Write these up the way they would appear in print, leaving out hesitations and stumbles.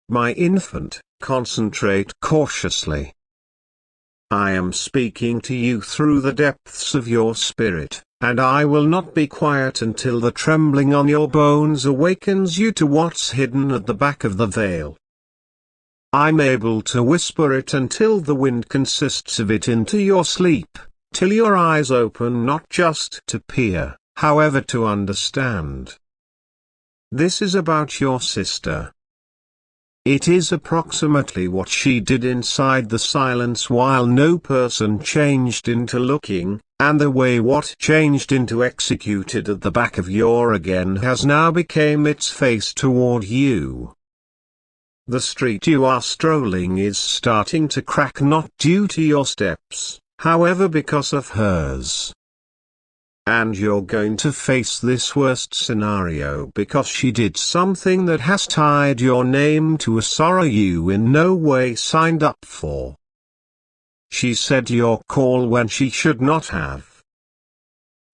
My infant, concentrate cautiously. I am speaking to you through the depths of your spirit, and I will not be quiet until the trembling on your bones awakens you to what's hidden at the back of the veil. I'm able to whisper it until the wind consists of it into your sleep, till your eyes open not just to peer, however to understand. This is about your sister. It is approximately what she did inside the silence while no person changed into looking, and the way what changed into executed at the back of your again has now became its face toward you. The street you are strolling is starting to crack not due to your steps, however because of hers. And you're going to face this worst scenario because she did something that has tied your name to a sorrow you in no way signed up for. She said your call when she should not have.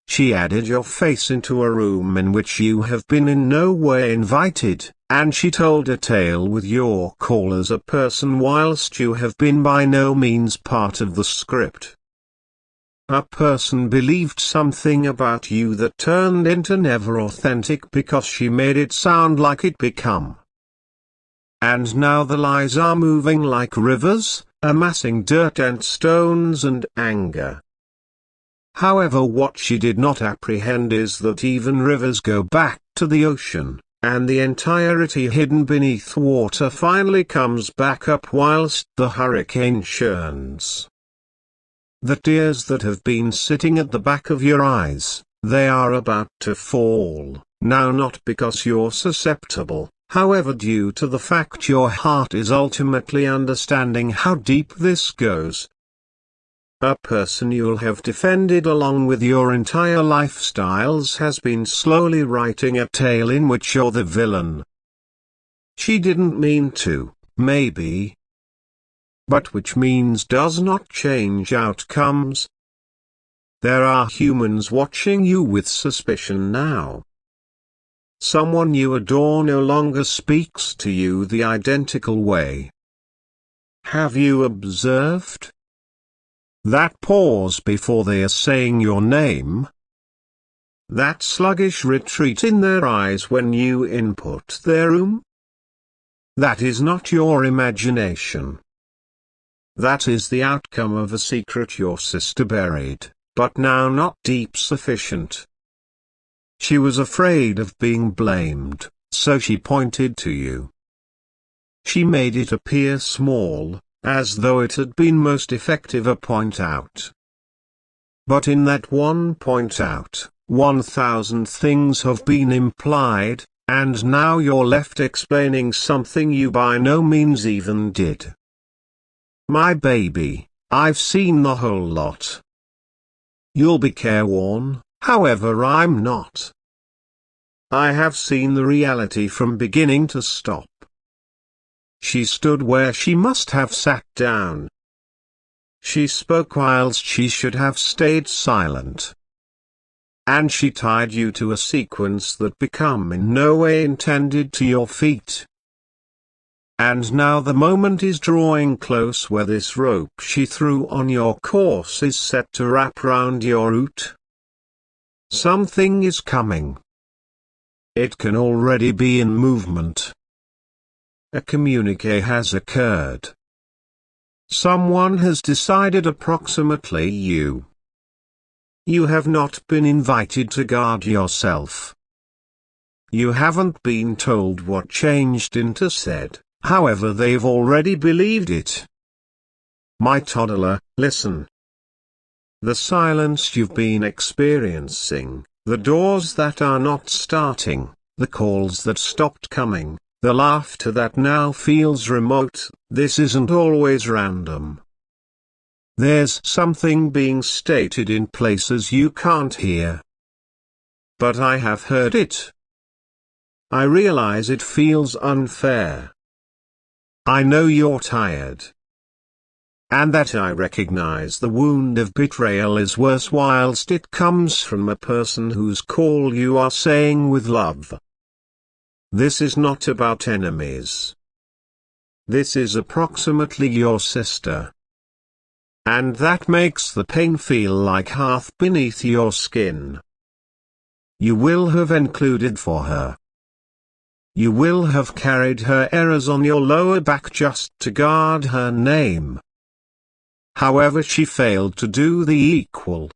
She added your face into a room in which you have been in no way invited, and she told a tale with your call as a person whilst you have been by no means part of the script. A person believed something about you that turned into never authentic because she made it sound like it become. And now the lies are moving like rivers, amassing dirt and stones and anger. However, what she did not apprehend is that even rivers go back to the ocean, and the entirety hidden beneath water finally comes back up whilst the hurricane churns. The tears that have been sitting at the back of your eyes, they are about to fall, now not because you're susceptible, however due to the fact your heart is ultimately understanding how deep this goes. A person you'll have defended along with your entire lifestyles has been slowly writing a tale in which you're the villain. She didn't mean to, maybe. But which means does not change outcomes. There are humans watching you with suspicion now. Someone you adore no longer speaks to you the identical way. Have you observed that pause before they are saying your name? That sluggish retreat in their eyes when you input their room? That is not your imagination. That is the outcome of a secret your sister buried, but now not deep sufficient. She was afraid of being blamed, so she pointed to you. She made it appear small, as though it had been most effective a point out. But in that one point out, 1,000 things have been implied, and now you're left explaining something you by no means even did. My baby, I've seen the whole lot. You'll be careworn, however I'm not. I have seen the reality from beginning to stop. She stood where she must have sat down. She spoke whilst she should have stayed silent. And she tied you to a sequence that became in no way intended to your feet. And now the moment is drawing close where this rope she threw on your course is set to wrap round your root. Something is coming. It can already be in movement. A communique has occurred. Someone has decided approximately you. You have not been invited to guard yourself. You haven't been told what changed into said. However, they've already believed it. My toddler, listen. The silence you've been experiencing, the doors that are not starting, the calls that stopped coming, the laughter that now feels remote, this isn't always random. There's something being stated in places you can't hear. But I have heard it. I realize it feels unfair. I know you're tired. And that I recognize the wound of betrayal is worse whilst it comes from a person whose call you are saying with love. This is not about enemies. This is approximately your sister. And that makes the pain feel like hearth beneath your skin. You will have included for her. You will have carried her errors on your lower back just to guard her name. However, she failed to do the equal.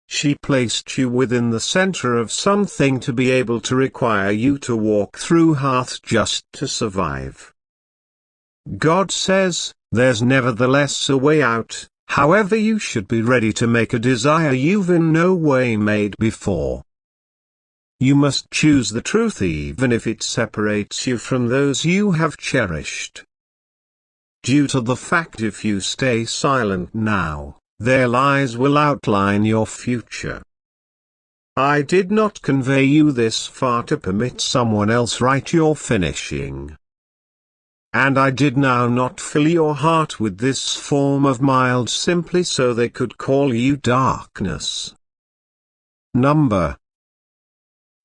She placed you within the center of something to be able to require you to walk through hearth just to survive. God says, there's nevertheless a way out, however you should be ready to make a desire you've in no way made before. You must choose the truth even if it separates you from those you have cherished. Due to the fact if you stay silent now, their lies will outline your future. I did not convey you this far to permit someone else write your finishing. And I did now not fill your heart with this form of mild simply so they could call you darkness.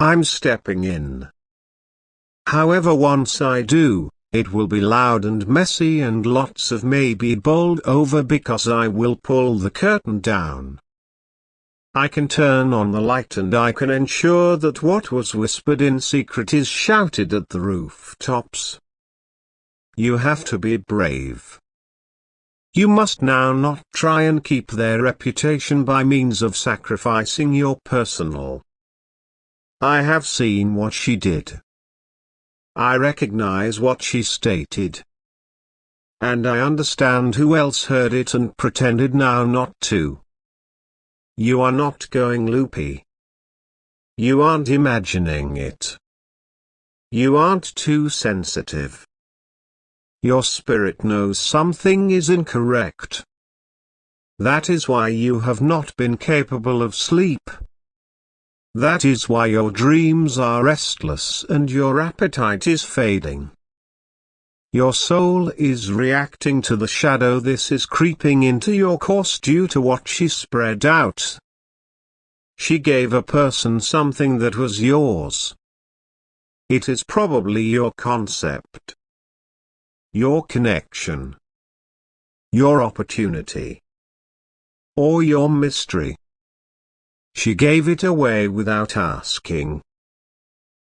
I'm stepping in. However, once I do, it will be loud and messy and lots of maybe bowled over because I will pull the curtain down. I can turn on the light and I can ensure that what was whispered in secret is shouted at the rooftops. You have to be brave. You must now not try and keep their reputation by means of sacrificing your personal. I have seen what she did. I recognize what she stated. And I understand who else heard it and pretended now not to. You are not going loopy. You aren't imagining it. You aren't too sensitive. Your spirit knows something is incorrect. That is why you have not been capable of sleep. That is why your dreams are restless and your appetite is fading. Your soul is reacting to the shadow this is creeping into your course due to what she spread out. She gave a person something that was yours. It is probably your concept. Your connection. Your opportunity. Or your mystery. She gave it away without asking.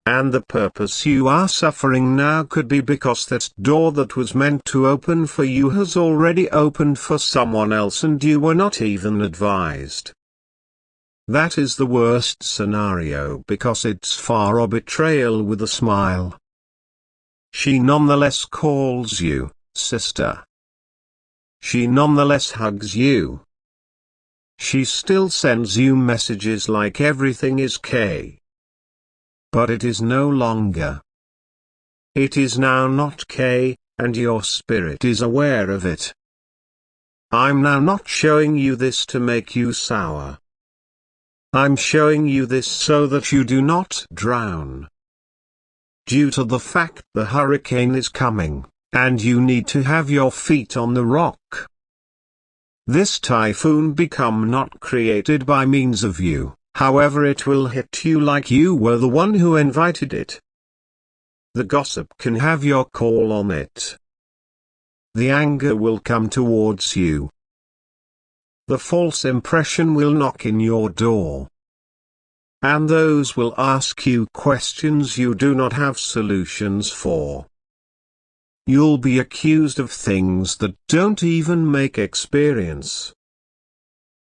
And the purpose you are suffering now could be because that door that was meant to open for you has already opened for someone else and you were not even advised. That is the worst scenario because it's far a betrayal with a smile. She nonetheless calls you, sister. She nonetheless hugs you. She still sends you messages like everything is K. But it is no longer. It is now not K, and your spirit is aware of it. I'm now not showing you this to make you sour. I'm showing you this so that you do not drown. Due to the fact the hurricane is coming, and you need to have your feet on the rock. This typhoon become not created by means of you, however it will hit you like you were the one who invited it. The gossip can have your call on it. The anger will come towards you. The false impression will knock in your door. And those will ask you questions you do not have solutions for. You'll be accused of things that don't even make experience.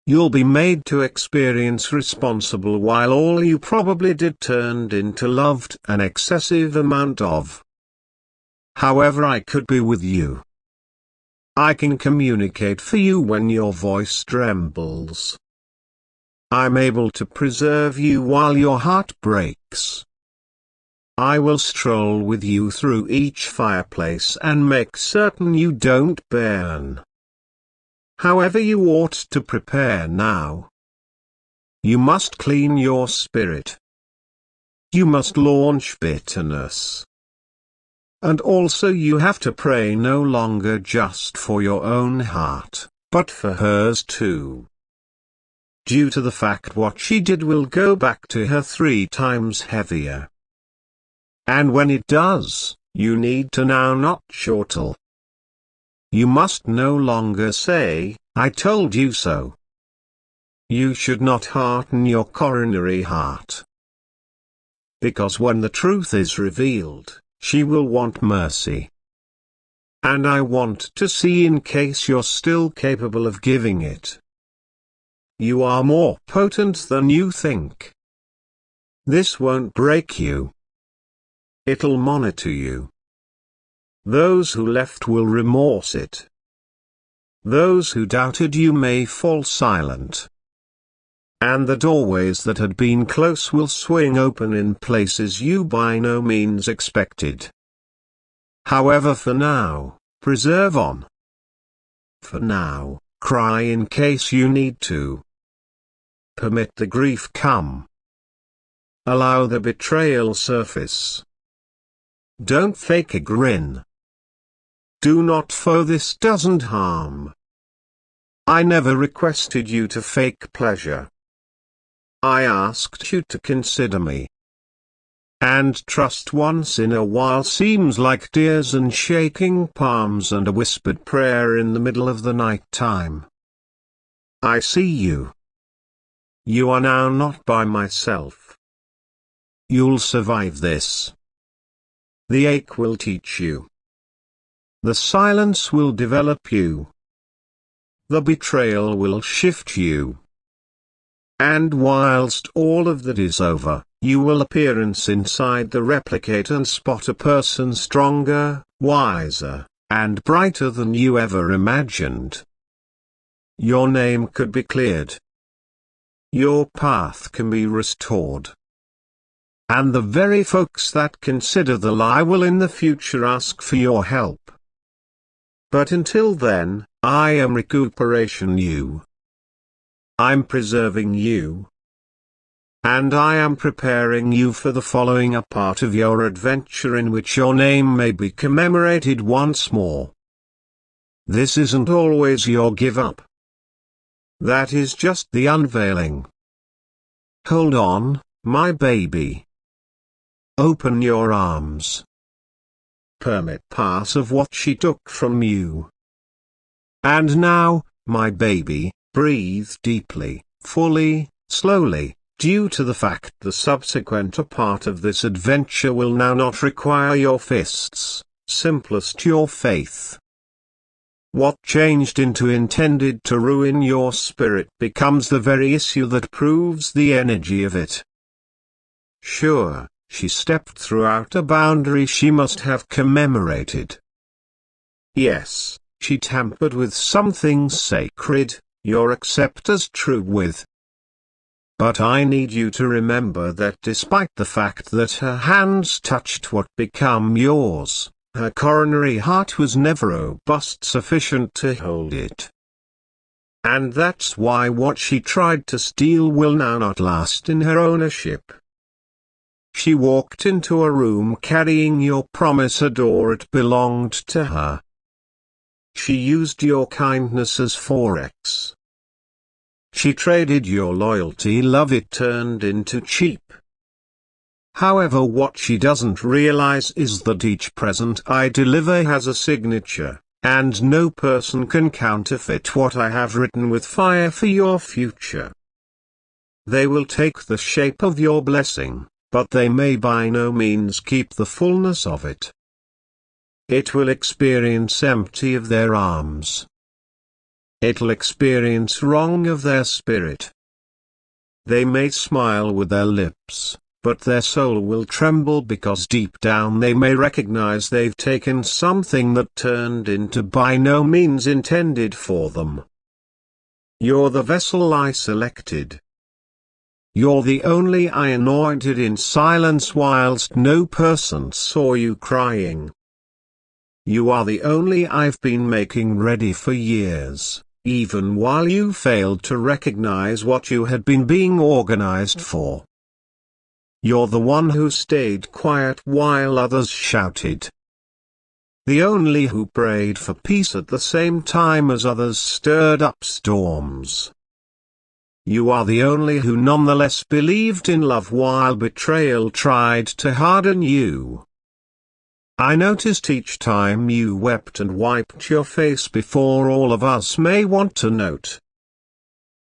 You'll be made to experience responsible while all you probably did turned into loved an excessive amount of. However, I could be with you. I can communicate for you when your voice trembles. I'm able to preserve you while your heart breaks. I will stroll with you through each fireplace and make certain you don't burn. However, you ought to prepare now. You must clean your spirit. You must launch bitterness. And also you have to pray no longer just for your own heart, but for hers too. Due to the fact what she did will go back to her 3 times heavier. And when it does, You need to now not chortle. You must no longer say, "I told you so." You should not hearten your coronary heart. Because when the truth is revealed, she will want mercy. And I want to see in case you're still capable of giving it. You are more potent than you think. This won't break you. It'll monitor you. Those who left will remorse it. Those who doubted you may fall silent. And the doorways that had been close will swing open in places you by no means expected. However, for now, preserve on. For now, cry in case you need to. Permit the grief come. Allow the betrayal surface. Don't fake a grin. Do not, for this doesn't harm. I never requested you to fake pleasure. I asked you to consider me. And trust once in a while seems like tears and shaking palms and a whispered prayer in the middle of the night time. I see you. You are now not by myself. You'll survive this. The ache will teach you. The silence will develop you. The betrayal will shift you. And whilst all of that is over, you will appearance inside the replicator and spot a person stronger, wiser, and brighter than you ever imagined. Your name could be cleared. Your path can be restored. And the very folks that consider the lie will in the future ask for your help. But until then, I am recuperation you. I'm preserving you. And I am preparing you for the following a part of your adventure in which your name may be commemorated once more. This isn't always your give up. That is just the unveiling. Hold on, my baby. Open your arms. Permit part of what she took from you. And now, my baby, breathe deeply, fully, slowly, due to the fact the subsequent part of this adventure will now not require your fists, simplest your faith. What changed into intended to ruin your spirit becomes the very issue that proves the energy of it. Sure, she stepped throughout a boundary she must have commemorated. Yes, she tampered with something sacred, you're accept as true with. But I need you to remember that despite the fact that her hands touched what became yours, her coronary heart was never robust sufficient to hold it. And that's why what she tried to steal will now not last in her ownership. She walked into a room carrying your promise, a door it belonged to her. She used your kindness as forex. She traded your loyalty, love it turned into cheap. However, what she doesn't realize is that each present I deliver has a signature, and no person can counterfeit what I have written with fire for your future. They will take the shape of your blessing, but they may by no means keep the fullness of it. It will experience empty of their arms. It'll experience wrong of their spirit. They may smile with their lips, but their soul will tremble because deep down they may recognize they've taken something that turned into by no means intended for them. You're the vessel I selected. You're the only I anointed in silence whilst no person saw you crying. You are the only I've been making ready for years, even while you failed to recognize what you had been being organized for. You're the one who stayed quiet while others shouted. The only who prayed for peace at the same time as others stirred up storms. You are the only who nonetheless believed in love while betrayal tried to harden you. I noticed each time you wept and wiped your face before all of us may want to note.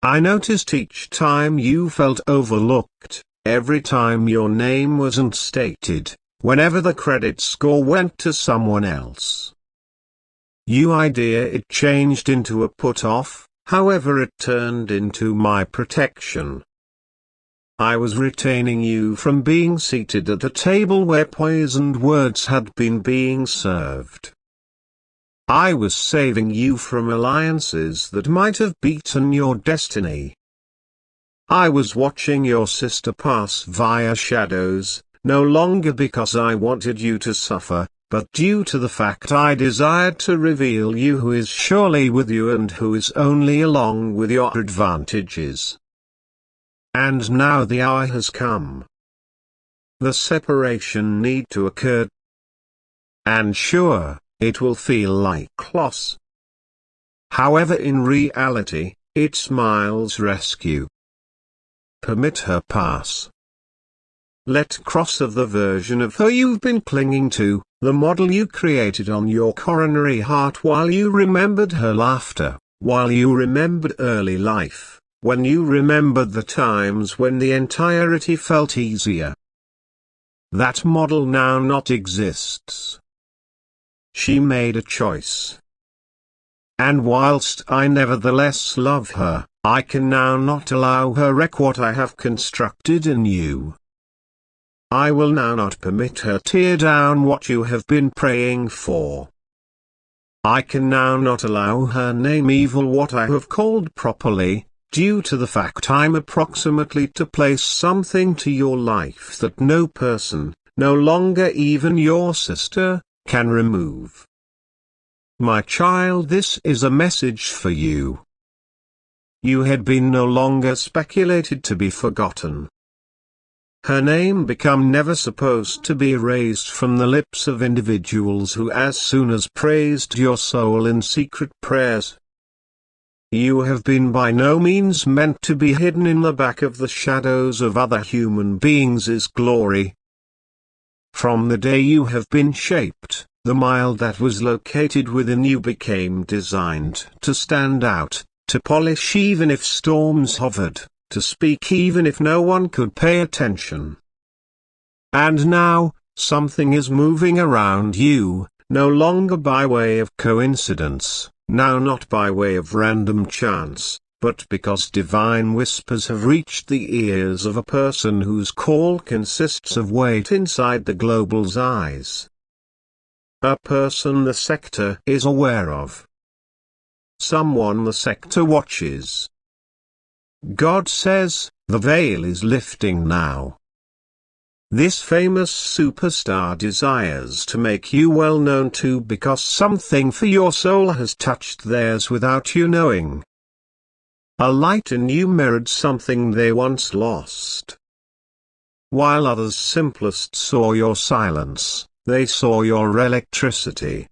I noticed each time you felt overlooked, every time your name wasn't stated, whenever the credit score went to someone else. You idea it changed into a put-off, however it turned into my protection. I was retaining you from being seated at a table where poisoned words had been being served. I was saving you from alliances that might have beaten your destiny. I was watching your sister pass via shadows, no longer because I wanted you to suffer, but due to the fact I desired to reveal you who is surely with you and who is only along with your advantages. And now the hour has come. The separation need to occur. And sure, it will feel like loss. However, in reality, it smiles rescue. Permit her pass. Let cross of the version of her you've been clinging to, the model you created on your coronary heart while you remembered her laughter, while you remembered early life. When you remembered the times when the entirety felt easier. That model now not exists. She made a choice. And whilst I nevertheless love her, I can now not allow her wreck what I have constructed in you. I will now not permit her tear down what you have been praying for. I can now not allow her name evil what I have called properly, due to the fact I'm approximately to place something to your life that no person, no longer even your sister, can remove. My child, this is a message for you. You had been no longer speculated to be forgotten. Her name become never supposed to be erased from the lips of individuals who as soon as praised your soul in secret prayers. You have been by no means meant to be hidden in the back of the shadows of other human beings' glory. From the day you have been shaped, the mild that was located within you became designed to stand out, to polish even if storms hovered, to speak even if no one could pay attention. And now, something is moving around you, no longer by way of coincidence. Now not by way of random chance, but because divine whispers have reached the ears of a person whose call consists of weight inside the global's eyes. A person the sector is aware of. Someone the sector watches. God says, the veil is lifting now. This famous superstar desires to make you well known too because something for your soul has touched theirs without you knowing. A light in you mirrored something they once lost. While others simplest saw your silence, they saw your electricity.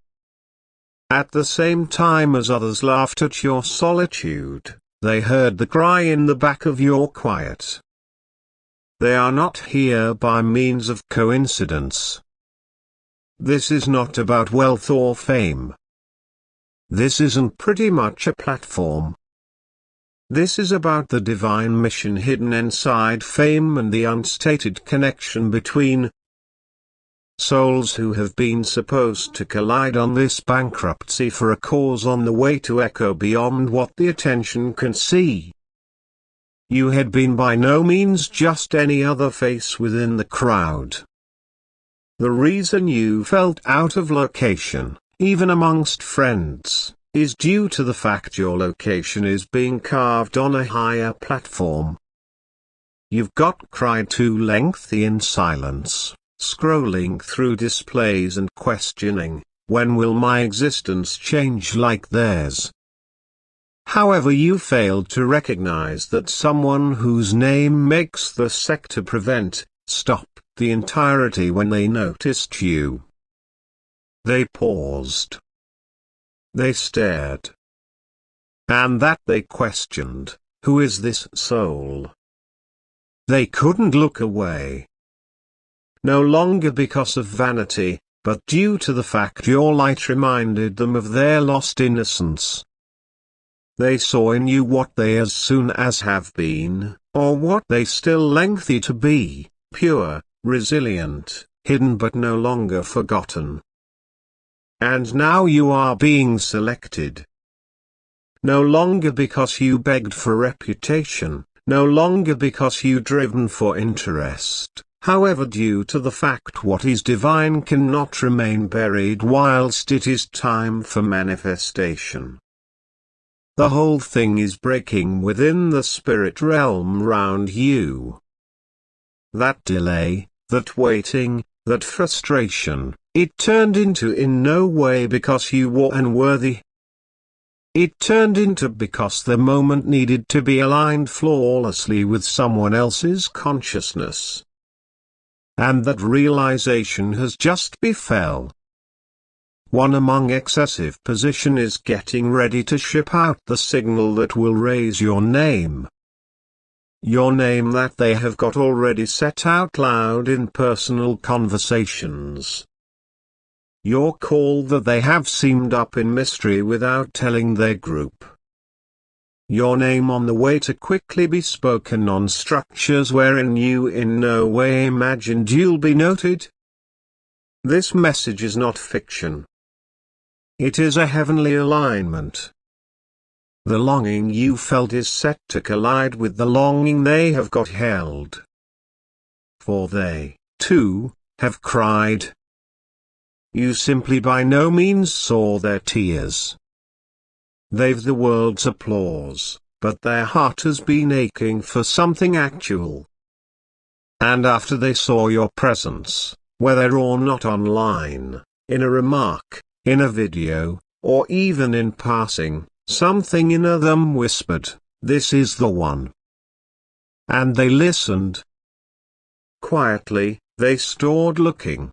At the same time as others laughed at your solitude, they heard the cry in the back of your quiet. They are not here by means of coincidence. This is not about wealth or fame. This isn't pretty much a platform. This is about the divine mission hidden inside fame and the unstated connection between souls who have been supposed to collide on this bankruptcy for a cause on the way to echo beyond what the attention can see. You had been by no means just any other face within the crowd. The reason you felt out of location, even amongst friends, is due to the fact your location is being carved on a higher platform. You've got cried too lengthy in silence, scrolling through displays and questioning, when will my existence change like theirs? However, you failed to recognize that someone whose name makes the sector stop the entirety when they noticed you. They paused. They stared. And that they questioned, who is this soul? They couldn't look away. No longer because of vanity, but due to the fact your light reminded them of their lost innocence. They saw in you what they as soon as have been, or what they still lengthy to be, pure, resilient, hidden but no longer forgotten. And now you are being selected. No longer because you begged for reputation, no longer because you driven for interest, however, due to the fact what is divine cannot remain buried whilst it is time for manifestation. The whole thing is breaking within the spirit realm round you. That delay, that waiting, that frustration, it turned into in no way because you were unworthy. It turned into because the moment needed to be aligned flawlessly with someone else's consciousness. And that realization has just befell. One among excessive position is getting ready to ship out the signal that will raise your name. Your name that they have got already set out loud in personal conversations. Your call that they have seamed up in mystery without telling their group. Your name on the way to quickly be spoken on structures wherein you in no way imagined you'll be noted. This message is not fiction. It is a heavenly alignment. The longing you felt is set to collide with the longing they have got held. For they, too, have cried. You simply by no means saw their tears. They've the world's applause, but their heart has been aching for something actual. And after they saw your presence, whether or not online, in a remark, in a video, or even in passing, something in them whispered, "This is the one." And they listened. Quietly, they stored looking.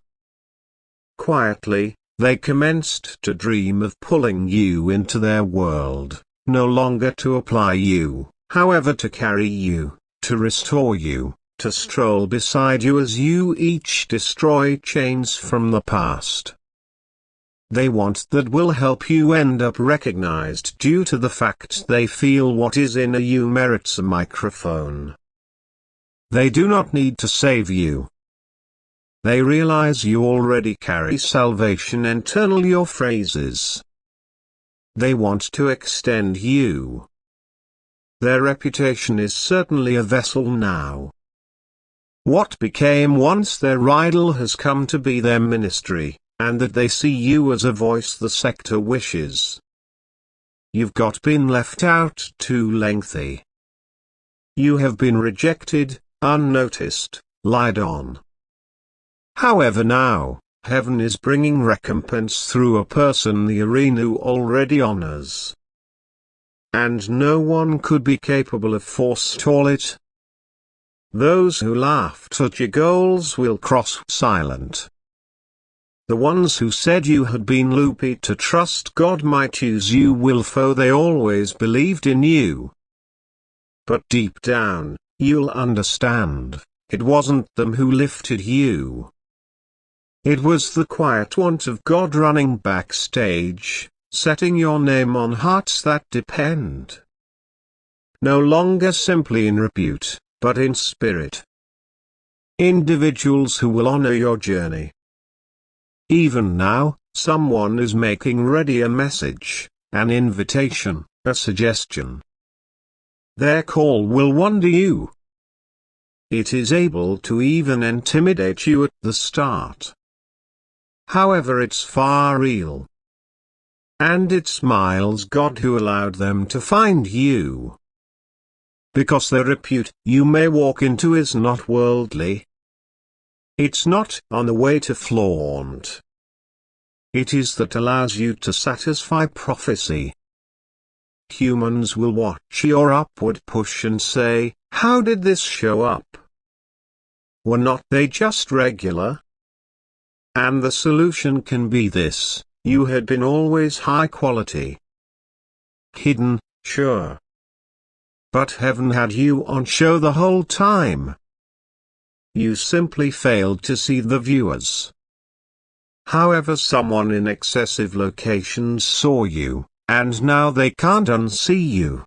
Quietly, they commenced to dream of pulling you into their world, no longer to apply you, however to carry you, to restore you, to stroll beside you as you each destroy chains from the past. They want that will help you end up recognized due to the fact they feel what is in you merits a microphone. They do not need to save you. They realize you already carry salvation internal your phrases. They want to extend you. Their reputation is certainly a vessel now. What became once their idol has come to be their ministry, and that they see you as a voice the sector wishes. You've been left out too lengthy. You have been rejected, unnoticed, lied on. However now, heaven is bringing recompense through a person the arena already honors. And no one could be capable of forestall it. Those who laughed at your goals will cross silent. The ones who said you had been loopy to trust God might use you will for they always believed in you. But deep down, you'll understand, it wasn't them who lifted you. It was the quiet want of God running backstage, setting your name on hearts that depend. No longer simply in repute, but in spirit. Individuals who will honor your journey. Even now, someone is making ready a message, an invitation, a suggestion. Their call will wonder you. It is able to even intimidate you at the start. However, it's far real. And it smiles God who allowed them to find you. Because the repute you may walk into is not worldly. It's not on the way to flaunt. It is that allows you to satisfy prophecy. Humans will watch your upward push and say, how did this show up? Were not they just regular? And the solution can be this, you had been always high quality. Hidden, sure. But heaven had you on show the whole time. You simply failed to see the viewers. However, someone in excessive locations saw you, and now they can't unsee you.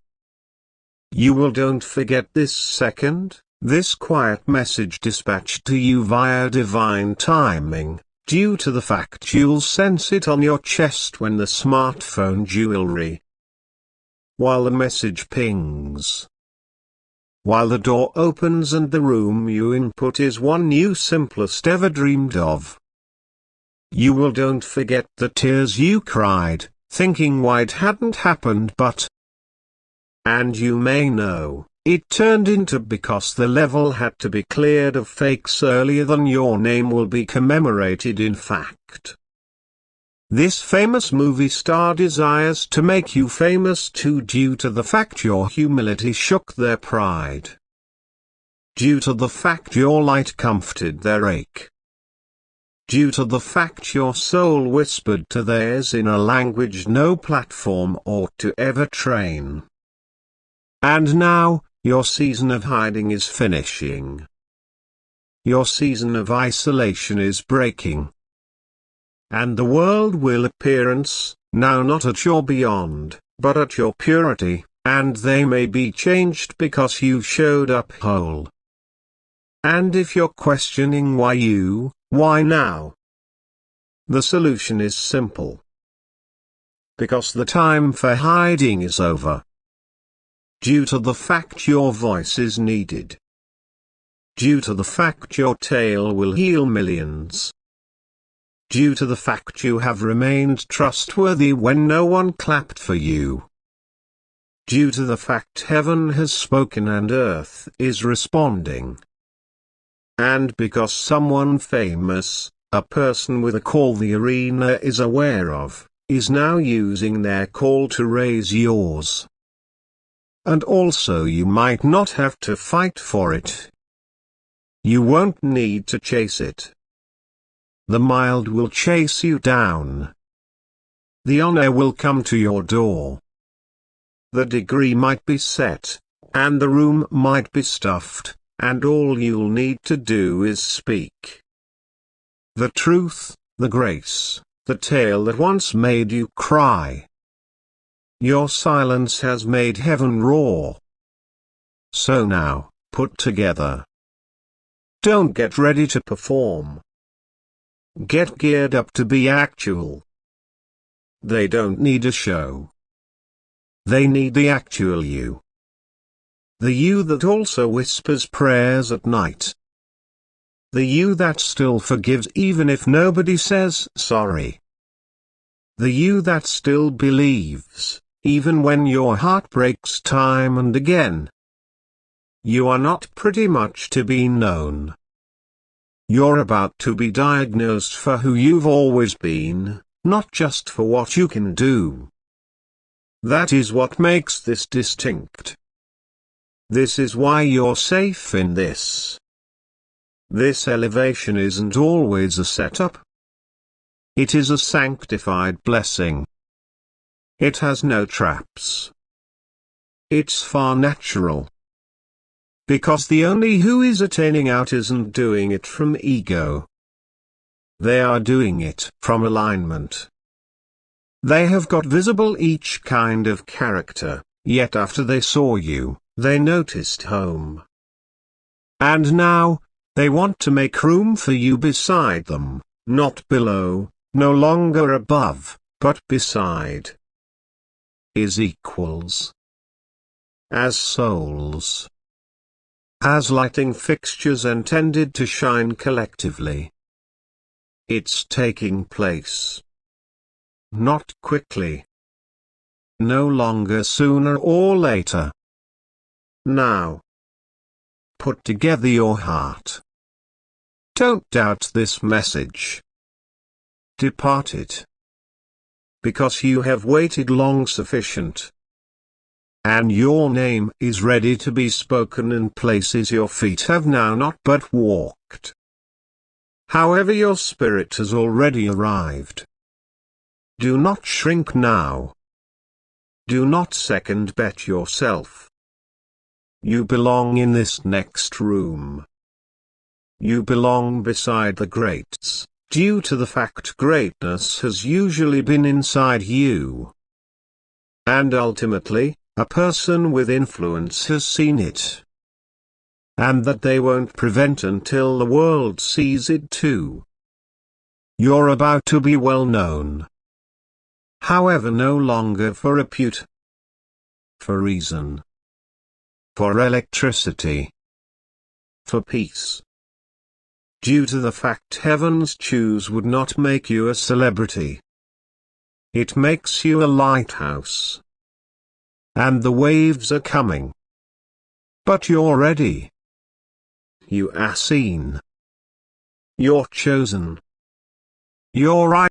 You will don't forget this second, this quiet message dispatched to you via divine timing, due to the fact you'll sense it on your chest when the smartphone jewelry. While the message pings. While the door opens and the room you input is one you simplest ever dreamed of. You will don't forget the tears you cried, thinking why it hadn't happened but. And you may know, it turned into because the level had to be cleared of fakes earlier than your name will be commemorated in fact. This famous movie star desires to make you famous too due to the fact your humility shook their pride. Due to the fact your light comforted their ache. Due to the fact your soul whispered to theirs in a language no platform ought to ever train. And now, your season of hiding is finishing. Your season of isolation is breaking. And the world will appearance, now not at your beyond, but at your purity, and they may be changed because you showed up whole. And if you're questioning why now? The solution is simple. Because the time for hiding is over. Due to the fact your voice is needed. Due to the fact your tale will heal millions. Due to the fact you have remained trustworthy when no one clapped for you. Due to the fact heaven has spoken and earth is responding. And because someone famous, a person with a call the arena is aware of, is now using their call to raise yours. And also you might not have to fight for it. You won't need to chase it. The mild will chase you down. The honor will come to your door. The degree might be set, and the room might be stuffed, and all you'll need to do is speak. The truth, the grace, the tale that once made you cry. Your silence has made heaven roar. So now, put together. Don't get ready to perform. Get geared up to be actual. They don't need a show. They need the actual you. The you that also whispers prayers at night. The you that still forgives even if nobody says sorry. The you that still believes, even when your heart breaks time and again. You are not pretty much to be known. You're about to be diagnosed for who you've always been, not just for what you can do. That is what makes this distinct. This is why you're safe in this. This elevation isn't always a setup. It is a sanctified blessing. It has no traps. It's far natural. Because the only who is attaining out isn't doing it from ego. They are doing it from alignment. They have got visible each kind of character, yet after they saw you, they noticed home. And now, they want to make room for you beside them, not below, no longer above, but beside. Is equals. As souls. As lighting fixtures intended to shine collectively. It's taking place. Not quickly. No longer sooner or later. Now. Put together your heart. Don't doubt this message. Depart it. Because you have waited long sufficient. And your name is ready to be spoken in places your feet have now not but walked. However, your spirit has already arrived. Do not shrink now. Do not second bet yourself. You belong in this next room. You belong beside the greats. due to the fact greatness has usually been inside you. And ultimately, a person with influence has seen it. And that they won't prevent until the world sees it too. You're about to be well known. However, no longer for repute. For reason. For electricity. For peace. Due to the fact heaven's choose would not make you a celebrity. It makes you a lighthouse. And the waves are coming. But you're ready. You are seen. You're chosen. You're right.